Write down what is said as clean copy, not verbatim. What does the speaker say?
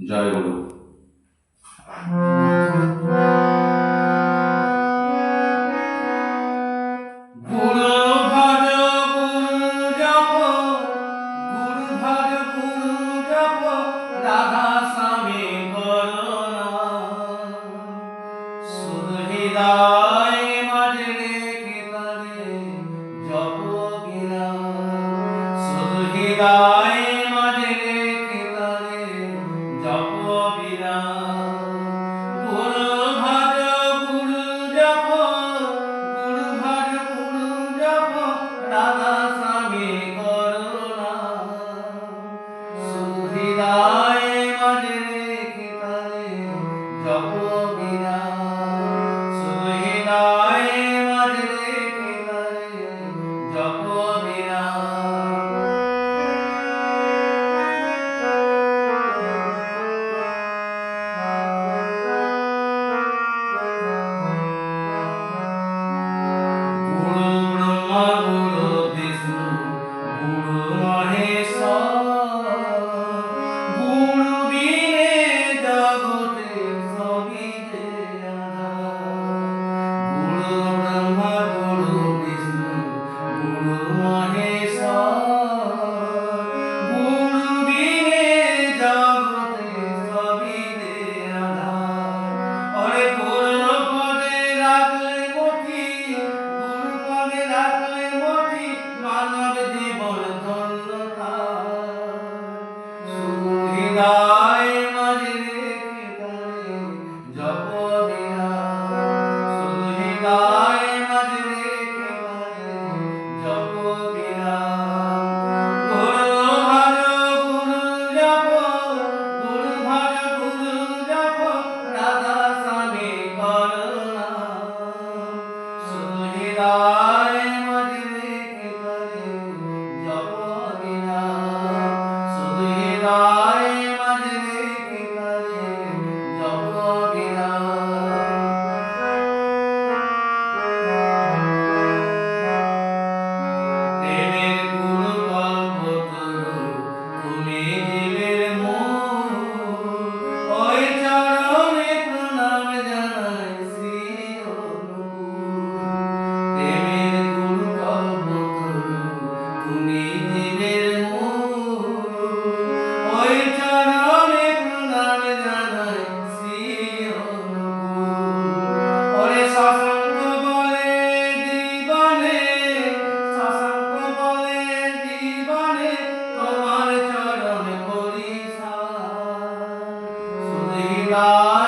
জয় গুরু। গুরু ভজ গুরু জপ, গুরু ভজ গুরু জপ, রাধা স্বামী করুণা। শুধু হৃদয় মাঝে রেখে তারে জপ বিনা, শুধু হৃদয় মাঝে রেখে তারে জপ বিনা। গুরু ভজ গুরু জপ, গুরু ভজ গুরু জপ, রাধা স্বামী করুণা। শুধু হৃদয় মাঝে রেখে তারে জপ বিনা, শুধু হৃদয় মাঝে রেখে তারে জপ বিনা। হৃদয় মাঝে রেখে তারে জপ বিনা, শুধু হৃদয় মাঝে রেখে তারে জপ বিনা। গুরু ভজ গুরু জপ, গুরু ভজ গুরু জপ, রাধা স্বামী করুণা। শুধু হৃদয় মাঝে রেখে তারে জপ বিনা, শুধু হৃদয় মাঝে রেখে তারে জপ বিনা। প্রেমের গুরু কল্পতরু তুমি জীবের মূল, ওই চরণে প্রণাম জানাই শ্রী অনুকূল। প্রেমের গুরু কল্পতরু তুমি জীবের মূল, ওই চরণে প্রণাম জানাই শ্রী অনুকূল। ওরে শশাঙ্ক বলে জীবনে, শশাঙ্ক বলে জীবনে, তোমার চরণ করি সার। শুধু হৃদয়